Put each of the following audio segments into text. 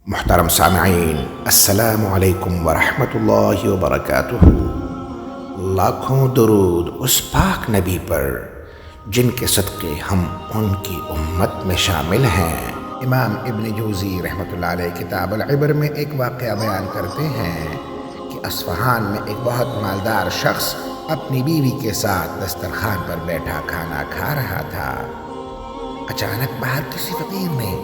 محترم سامعین، السلام علیکم ورحمۃ اللہ وبرکاتہ۔ لاکھوں درود اس پاک نبی پر جن کے صدقے ہم ان کی امت میں شامل ہیں۔ امام ابن جوزی رحمۃ اللہ علیہ کتاب العبر میں ایک واقعہ بیان کرتے ہیں کہ اصفہان میں ایک بہت مالدار شخص اپنی بیوی کے ساتھ دسترخوان پر بیٹھا کھانا کھا رہا تھا۔ اچانک باہر کسی فقیر نے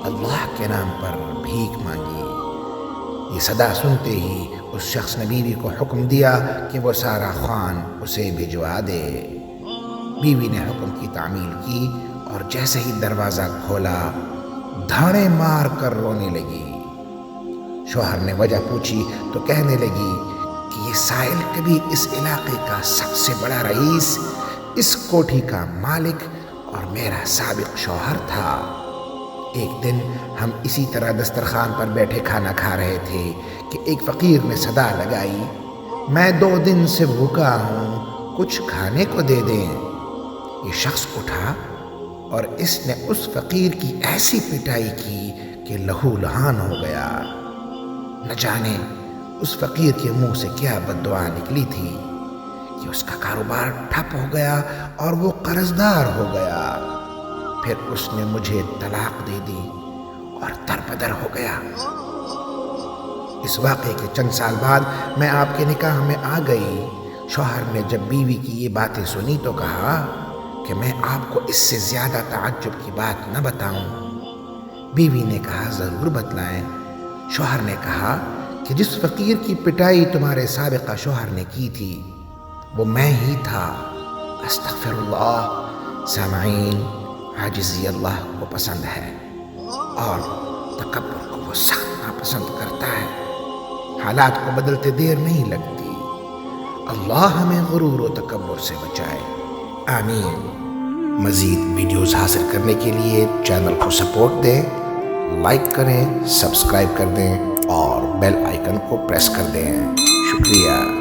اللہ کے نام پر بھیک مانگی۔ یہ صدا سنتے ہی اس شخص نے بیوی کو حکم دیا کہ وہ سارا خوان اسے بھجوا دے۔ بیوی نے حکم کی تعمیل کی اور جیسے ہی دروازہ کھولا دھاڑے مار کر رونے لگی۔ شوہر نے وجہ پوچھی تو کہنے لگی کہ یہ سائل کبھی اس علاقے کا سب سے بڑا رئیس، اس کوٹھی کا مالک اور میرا سابق شوہر تھا۔ ایک دن ہم اسی طرح دسترخوان پر بیٹھے کھانا کھا رہے تھے کہ ایک فقیر نے صدا لگائی، میں 2 دن سے بھوکا ہوں، کچھ کھانے کو دے دیں۔ یہ شخص اٹھا اور اس نے اس فقیر کی ایسی پٹائی کی کہ لہو لہان ہو گیا۔ نہ جانے اس فقیر کے منہ سے کیا بد دعا نکلی تھی کہ اس کا کاروبار ٹھپ ہو گیا اور وہ قرضدار ہو گیا۔ پھر اس نے مجھے طلاق دے دی اور دربدر ہو گیا۔ اس واقعے کے چند سال بعد میں آپ کے نکاح میں آ گئی۔ شوہر نے جب بیوی کی یہ باتیں سنی تو کہا کہ میں آپ کو اس سے زیادہ تعجب کی بات نہ بتاؤں۔ بیوی نے کہا ضرور بتلائیں۔ شوہر نے کہا کہ جس فقیر کی پٹائی تمہارے سابقہ شوہر نے کی تھی وہ میں ہی تھا۔ استغفر اللہ۔ سامعین، عاجزی اللہ کو پسند ہے اور تکبر کو وہ سخت ناپسند کرتا ہے۔ حالات کو بدلتے دیر نہیں لگتی۔ اللہ ہمیں غرور و تکبر سے بچائے، آمین۔ مزید ویڈیوز حاصل کرنے کے لیے چینل کو سپورٹ دیں، لائک کریں، سبسکرائب کر دیں اور بیل آئیکن کو پریس کر دیں۔ شکریہ۔